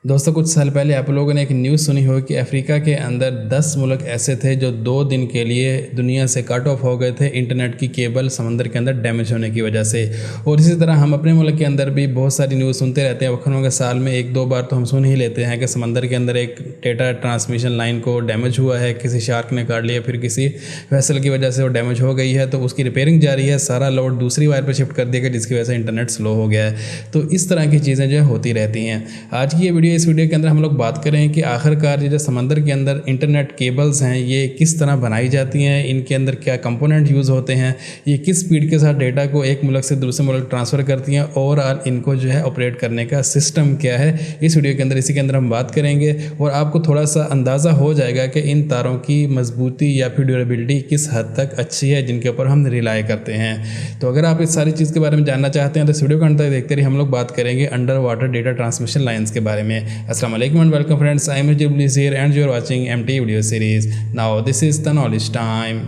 दोस्तों कुछ साल पहले आप लोगों ने एक न्यूज़ सुनी हो कि अफ्रीका के अंदर 10 मुल्क ऐसे थे जो 2 दिन के लिए दुनिया से कट ऑफ हो गए थे इंटरनेट की केबल समंदर के अंदर डैमेज होने की वजह से। और इसी तरह हम अपने मुल्क के अंदर भी बहुत सारी न्यूज़ सुनते रहते हैं। वक्फों के साल में 1-2 बार तो हम सुन ही लेते हैं कि समंदर के अंदर एक डेटा ट्रांसमिशन लाइन को डैमेज हुआ है, किसी शार्क ने काट लिया, फिर किसी वेसल की वजह से वो डैमेज हो गई है तो उसकी रिपेयरिंग जारी है, सारा लोड दूसरी वायर पर शिफ्ट कर दिया गया जिसकी वजह से इंटरनेट स्लो हो गया है। तो इस तरह की चीज़ें जो होती रहती हैं। आज की ये इस वीडियो के अंदर हम लोग बात करें कि आखिरकार ये जो समंदर के अंदर इंटरनेट केबल्स हैं ये किस तरह बनाई जाती हैं, इनके अंदर क्या कंपोनेंट यूज़ होते हैं, ये किस स्पीड के साथ डेटा को एक मुल्क से दूसरे मुल्क ट्रांसफ़र करती हैं, ओवरऑल इनको जो है ऑपरेट करने का सिस्टम क्या है, इस वीडियो के अंदर इसी के अंदर हम बात करेंगे। और आपको थोड़ा सा अंदाज़ा हो जाएगा कि इन तारों की मजबूती या फिर ड्यूरेबिलिटी किस हद तक अच्छी है जिनके ऊपर हम रिलाई करते हैं। तो अगर आप इस सारी चीज़ के बारे में जानना चाहते हैं तो इस वीडियो को अंत तक देखते रहिए। हम लोग बात करेंगे under water data transmission lines के बारे में। अस्सलाम वालेकुम and welcome friends, I am Iblis here and you are watching MT video series. Now this is the knowledge time.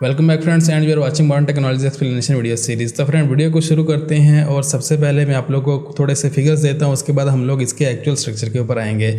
Welcome back friends and you are watching modern technology explanation video series. तो friend video को शुरू करते हैं और सबसे पहले मैं आप लोगों को थोड़े से फिगर्स देता हूं, उसके बाद हम लोग इसके एक्चुअल स्ट्रक्चर के ऊपर आएंगे।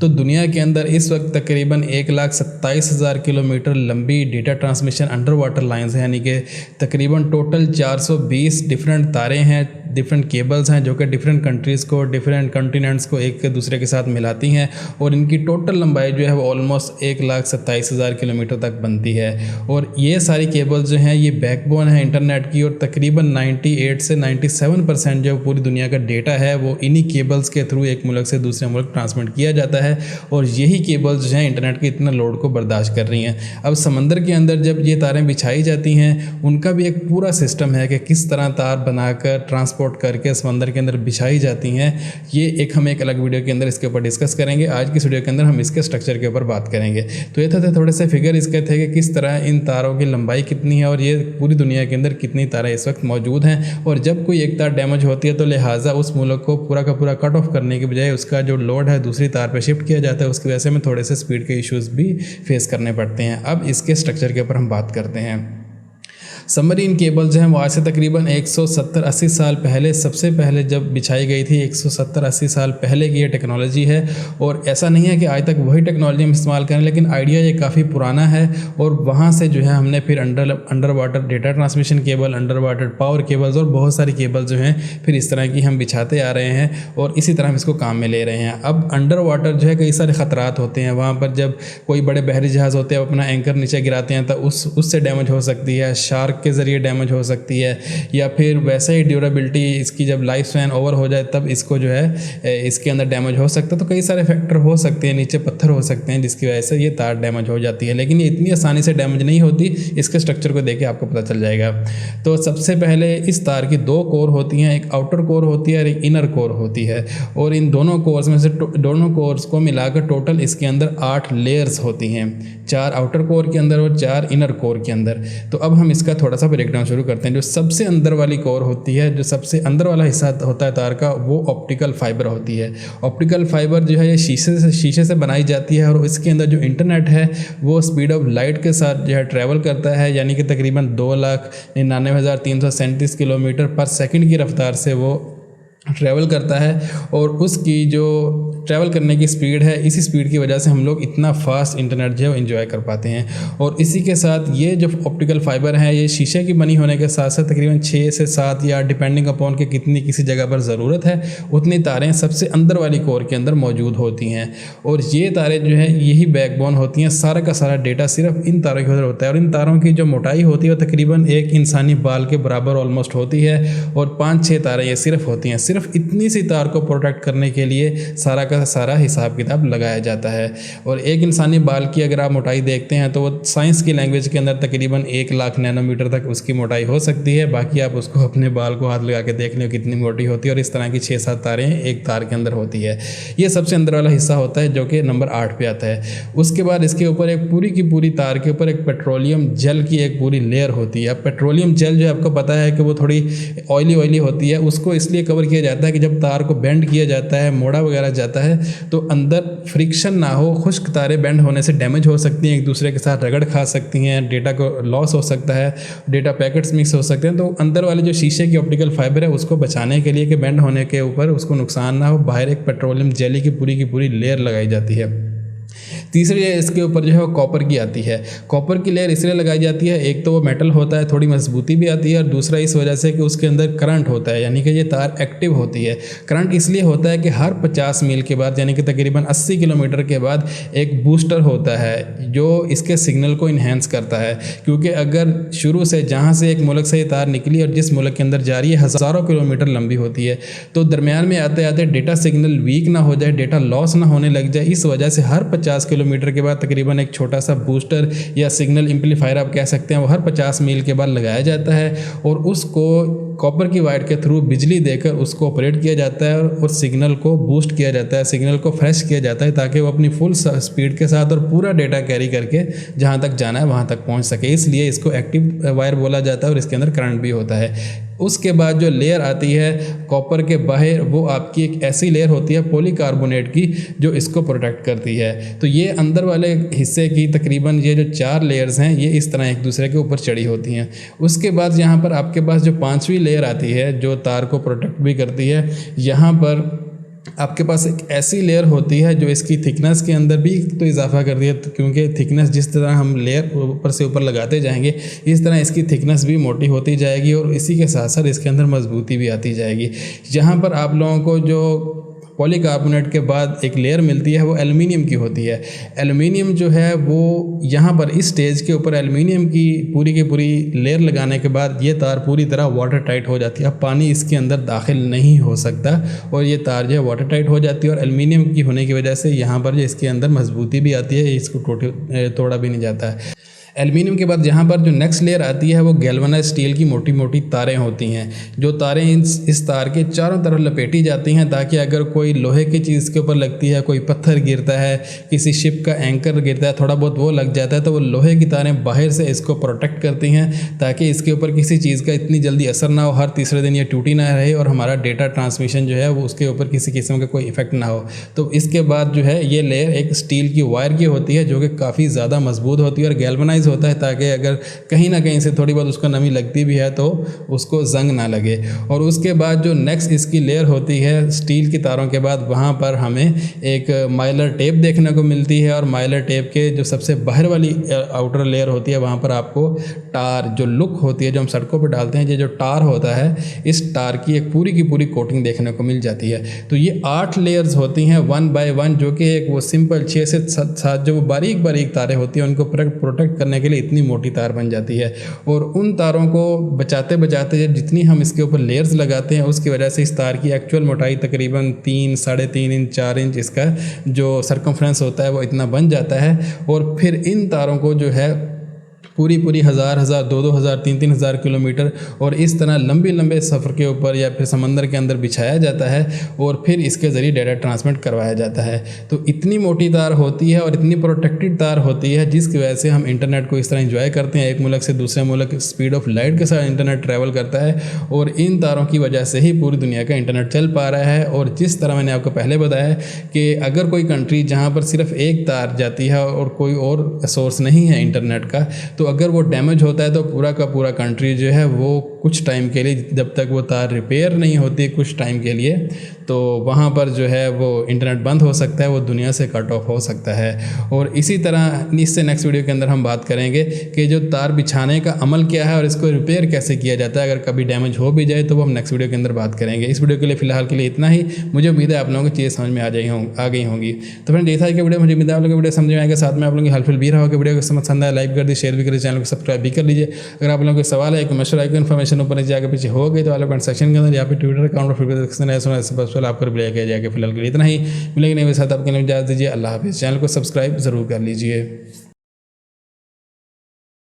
तो दुनिया के अंदर इस वक्त तकरीबन 1,27,000 किलोमीटर लंबी data transmission under water lines हैं, यानी कि तकरीबन टोटल 420 डिफरेंट तारें हैं, डिफरेंट केबल्स हैं जो कि डिफरेंट कंट्रीज़ को, डिफरेंट कॉन्टिनेंट्स को एक दूसरे के साथ मिलाती हैं। और इनकी टोटल लंबाई जो है वो ऑलमोस्ट 1,27,000 किलोमीटर तक बनती है। और ये सारी केबल्स जो हैं ये बैकबोन है इंटरनेट की, और तकरीबन 98 से 97% जो पूरी दुनिया का डेटा है वो इन्हीं केबल्स के थ्रू एक मुल्क से दूसरे मुल्क ट्रांसमिट किया जाता है। और यही केबल्स जो हैं इंटरनेट के इतना लोड को बर्दाश्त कर रही हैं। अब समंदर के अंदर जब ये तारें बिछाई जाती हैं उनका भी एक पूरा सिस्टम है कि किस तरह तार बनाकर ट्रांसपोर्ट करके समंदर के अंदर बिछाई जाती हैं। ये हम एक अलग वीडियो के अंदर इसके ऊपर डिस्कस करेंगे। आज की वीडियो के अंदर हम इसके स्ट्रक्चर के ऊपर बात करेंगे। तो ये थे थोड़े से फिगर इसके थे कि किस तरह इन तारों की लंबाई कितनी है और ये पूरी दुनिया के अंदर कितनी तारें इस वक्त मौजूद हैं। और जब कोई एक तार डैमेज होती है तो लिहाजा उस मुल्क को पूरा का पूरा कट ऑफ करने के बजाय उसका जो लोड है दूसरी तार पे शिफ्ट किया जाता है। उसकी वजह से हमें थोड़े से स्पीड के इश्यूज़ भी फेस करने पड़ते हैं। अब इसके स्ट्रक्चर के ऊपर हम बात करते हैं। सबमरीन केबल जो है वो आज से तकरीबन 170-80 साल पहले सबसे पहले जब बिछाई गई थी, 170-80 साल पहले की ये टेक्नोलॉजी है। और ऐसा नहीं है कि आज तक वही टेक्नोलॉजी हम इस्तेमाल करें, लेकिन आइडिया ये काफ़ी पुराना है। और वहाँ से जो है हमने फिर under water data transmission cable, under water power cables और बहुत सारी केबल जो हैं फिर इस तरह की हम बिछाते आ रहे हैं और इसी तरह हम इसको काम में ले रहे हैं। अब अंडर वाटर जो है कई सारे ख़तरात होते हैं। वहाँ पर जब कोई बड़े बहरी जहाज़ होते हैं अपना एंकर नीचे गिराते हैं तो उससे डैमेज हो सकती है, शार्क के ज़रिए डैमेज हो सकती है, या फिर वैसे ही ड्यूरेबिलिटी इसकी जब लाइफ स्पैन ओवर हो जाए तब इसको जो है इसके अंदर डैमेज हो सकता है। तो कई सारे फैक्टर हो सकते हैं, नीचे पत्थर हो सकते हैं जिसकी वजह से ये तार डैमेज हो जाती है। लेकिन ये इतनी आसानी से डैमेज नहीं होती, इसके स्ट्रक्चर को देख के आपको पता चल जाएगा। तो सबसे पहले इस तार की 2 कोर होती हैं, एक आउटर कोर होती है और एक इनर कोर होती है। और इन दोनों कोर्स में से दोनों कोर्स को मिलाकर टोटल इसके अंदर 8 लेयर्स होती हैं, 4 आउटर कोर के अंदर और 4 इनर कोर के अंदर। तो अब हम इसका थोड़ा सा ब्रेकडाउन शुरू करते हैं। जो सबसे अंदर वाली कोर होती है, जो सबसे अंदर वाला हिस्सा होता है तार का, वो ऑप्टिकल फाइबर होती है। ऑप्टिकल फाइबर जो है ये शीशे से बनाई जाती है और इसके अंदर जो इंटरनेट है वो स्पीड ऑफ लाइट के साथ जो है ट्रैवल करता है, यानी कि तकरीबन 2,99,337 किलोमीटर पर सेकंड की रफ्तार से वो ट्रैवल करता है। और उसकी जो ट्रैवल करने की स्पीड है, इसी स्पीड की वजह से हम लोग इतना फास्ट इंटरनेट जो है वो एंजॉय कर पाते हैं। और इसी के साथ ये जो ऑप्टिकल फाइबर है ये शीशे की बनी होने के साथ साथ तकरीबन 6 से 7 या डिपेंडिंग अपॉन के कितनी किसी जगह पर ज़रूरत है उतनी तारें सबसे अंदर वाली कोर के अंदर मौजूद होती हैं। और ये तारें जो है यही बैकबोन होती हैं, सारा का सारा डेटा सिर्फ इन तारों के अंदर होता है। और इन तारों की जो मोटाई होती है वो तकरीबन एक इंसानी बाल के बराबर ऑलमोस्ट होती है। और 5-6 तारें ये सिर्फ होती हैं। सिर्फ इतनी सी तार को प्रोटेक्ट करने के लिए सारा का सारा हिसाब किताब लगाया जाता है। और एक इंसानी बाल की अगर आप मोटाई देखते हैं तो वो साइंस की लैंग्वेज के अंदर तकरीबन 1 लाख नैनोमीटर तक उसकी मोटाई हो सकती है। बाकी आप उसको अपने बाल को हाथ लगा के देख लें कितनी मोटी होती है। और इस तरह की 6-7 तारें एक तार के अंदर होती है। ये सबसे अंदर वाला हिस्सा होता है जो कि नंबर 8 पे आता है। उसके बाद इसके ऊपर एक पूरी की पूरी तार के ऊपर एक पेट्रोलियम जेल की एक पूरी लेयर होती है। अब पेट्रोलियम जेल जो आपको पता है कि वो थोड़ी ऑयली होती है, उसको इसलिए कवर किया जाता है कि जब तार को बेंड किया जाता है, मोड़ा वगैरह जाता जाता है तो अंदर फ्रिक्शन ना हो, खुश्क तारे बेंड होने से डैमेज हो सकती हैं, एक दूसरे के साथ रगड़ खा सकती हैं, डेटा को लॉस हो सकता है, डेटा पैकेट्स मिक्स हो सकते हैं। तो अंदर वाले जो शीशे की ऑप्टिकल फाइबर है उसको बचाने के लिए कि बेंड होने के ऊपर उसको नुकसान ना हो, बाहर एक पेट्रोलियम जेली की पूरी लेयर लगाई जाती है। तीसरी लेयर इसके ऊपर जो है वो कॉपर की आती है। कॉपर की लेयर इसलिए लगाई जाती है, एक तो वो मेटल होता है, थोड़ी मजबूती भी आती है, और दूसरा इस वजह से कि उसके अंदर करंट होता है, यानी कि ये तार एक्टिव होती है। करंट इसलिए होता है कि हर 50 मील के बाद यानी कि तकरीबन 80 किलोमीटर के बाद एक बूस्टर होता है जो इसके सिग्नल को इन्हेंस करता है। क्योंकि अगर शुरू से जहाँ से एक मुल्क से ये तार निकली और जिस मुल्क के अंदर जा रही है हज़ारों किलोमीटर लंबी होती है, तो दरमियान में आते आते डेटा सिग्नल वीक ना हो जाए, डेटा लॉस ना होने लग जाए, इस वजह से हर 50 किलोमीटर के बाद तकरीबन एक छोटा सा बूस्टर या सिग्नल एम्पलीफायर आप कह सकते हैं वो हर 50 मील के बाद लगाया जाता है, और उसको कॉपर की वायर के थ्रू बिजली देकर उसको ऑपरेट किया जाता है और सिग्नल को बूस्ट किया जाता है, सिग्नल को फ्रेश किया जाता है ताकि वो अपनी फुल स्पीड के साथ और पूरा डेटा कैरी करके जहाँ तक जाना है वहाँ तक पहुँच सके। इसलिए इसको एक्टिव वायर बोला जाता है और इसके अंदर करंट भी होता है। उसके बाद जो लेयर आती है कॉपर के बाहर, वो आपकी एक ऐसी लेयर होती है पॉलीकार्बोनेट की जो इसको प्रोटेक्ट करती है। तो ये अंदर वाले हिस्से की तकरीबन ये जो 4 लेयर्स हैं ये इस तरह एक दूसरे के ऊपर चढ़ी होती हैं। उसके बाद यहाँ पर आपके पास जो 5वीं लेयर आती है जो तार को प्रोटेक्ट भी करती है, यहाँ पर आपके पास एक ऐसी लेयर होती है जो इसकी थिकनेस के अंदर भी तो इजाफा कर दिया, क्योंकि थिकनेस जिस तरह हम लेयर ऊपर से ऊपर लगाते जाएंगे इस तरह इसकी थिकनेस भी मोटी होती जाएगी और इसी के साथ साथ इसके अंदर मजबूती भी आती जाएगी। यहाँ पर आप लोगों को जो पॉलीकार्बोनेट के बाद एक लेयर मिलती है वो एल्युमिनियम की होती है। एल्युमिनियम जो है वो यहाँ पर इस स्टेज के ऊपर एल्युमिनियम की पूरी लेयर लगाने के बाद ये तार पूरी तरह वाटर टाइट हो जाती है। अब पानी इसके अंदर दाखिल नहीं हो सकता और ये तार जो है वाटर टाइट हो जाती है, और एल्युमिनियम की होने की वजह से यहाँ पर जो इसके अंदर मजबूती भी आती है, इसको तोड़ा भी नहीं जाता है। एल्युमिनियम के बाद यहाँ पर जो नेक्स्ट लेयर आती है वो गैल्वेनाइज स्टील की मोटी तारें होती हैं, जो तारें इस तार के चारों तरफ लपेटी जाती हैं ताकि अगर कोई लोहे की चीज़ के ऊपर लगती है, कोई पत्थर गिरता है, किसी शिप का एंकर गिरता है, थोड़ा बहुत वो लग जाता है तो वो लोहे की तारें बाहर से इसको प्रोटेक्ट करती हैं ताकि इसके ऊपर किसी चीज़ का इतनी जल्दी असर ना हो, हर तीसरे दिन ये टूटी ना रहे और हमारा डेटा ट्रांसमिशन जो है वो उसके ऊपर किसी किस्म का कोई इफेक्ट ना हो। तो इसके बाद जो है ये लेयर एक स्टील की वायर की होती है जो कि काफ़ी ज़्यादा मजबूत होती है और गैल्वेनाइज होता है ताकि अगर कहीं ना कहीं से थोड़ी बहुत उसको नमी लगती भी है तो उसको जंग ना लगे। और उसके बाद जो नेक्स्ट इसकी लेयर होती है स्टील की तारों के बाद, वहाँ पर हमें एक माइलर टेप देखने को मिलती है और माइलर टेप के जो सबसे बाहर वाली आउटर लेयर होती है वहाँ पर आपको टार जो लुक होती है जो हम सड़कों पर डालते हैं, ये जो टार होता है इस टार की एक पूरी की पूरी कोटिंग देखने को मिल जाती है। तो ये 8 लेयर्स होती हैं 1 बाय 1, जो कि एक वो सिंपल 6 से 7 जो बारीक तारें होती हैं उनको प्रोटेक्ट करने के लिए इतनी मोटी तार बन जाती है। और उन तारों को बचाते बचाते जितनी हम इसके ऊपर लेयर्स लगाते हैं उसकी वजह से इस तार की एक्चुअल मोटाई तकरीबन 3, 3.5 इंच 4 इंच इसका जो सरकमफ्रेंस होता है वो इतना बन जाता है। और फिर इन तारों को जो है पूरी 1000, 2,000, 3,000 किलोमीटर और इस तरह लंबे सफ़र के ऊपर या फिर समंदर के अंदर बिछाया जाता है और फिर इसके ज़रिए डेटा ट्रांसमिट करवाया जाता है। तो इतनी मोटी तार होती है और इतनी प्रोटेक्टेड तार होती है जिसकी वजह से हम इंटरनेट को इस तरह एंजॉय करते हैं। एक मुल्क से दूसरे मुल्क स्पीड ऑफ लाइट के साथ इंटरनेट ट्रैवल करता है और इन तारों की वजह से ही पूरी दुनिया का इंटरनेट चल पा रहा है। और जिस तरह मैंने आपको पहले बताया कि अगर कोई कंट्री जहाँ पर सिर्फ एक तार जाती है और कोई और सोर्स नहीं है इंटरनेट का, तो अगर वो डैमेज होता है तो पूरा का पूरा कंट्री जो है वो कुछ टाइम के लिए, जब तक वो तार रिपेयर नहीं होती कुछ टाइम के लिए, तो वहाँ पर जो है वो इंटरनेट बंद हो सकता है, वो दुनिया से कट ऑफ हो सकता है। और इसी तरह इससे नेक्स्ट वीडियो के अंदर हम बात करेंगे कि जो तार बिछाने का अमल क्या है और इसको रिपेयर कैसे किया जाता है। अगर कभी डैमेज हो भी जाए तो वो हम नेक्स्ट वीडियो के अंदर बात करेंगे। इस वीडियो के लिए फ़िलहाल के लिए इतना ही। मुझे उम्मीद है आप लोगों को चीज़ें समझ में आ गई होंगी। तो फ्रेंड जैसा कि वीडियो मुझे उम्मीद है आप लोगों को वीडियो समझ में आएगा, साथ में आप लोगों की हेल्पफुल भी रहा होगा। वीडियो को पसंद आया लाइक कर दीजिए, शेयर भी करिए, चैनल को सब्सक्राइब भी कर लीजिए। अगर आप लोगों को सवाल है, मशवरा है, इन्फॉर्मेशन ऊपर नीचे आगे पीछे हो गई तो कमेंट सेक्शन के अंदर या फिर ट्विटर अकाउंट और फिर आपको रिप्लाई किया जाएगा। फिलहाल के लिए इतना ही। मिलेंगे नए साथ आपके लिए इजाज़त दीजिए। अल्लाह हाफिज़। चैनल को सब्सक्राइब ज़रूर कर लीजिए।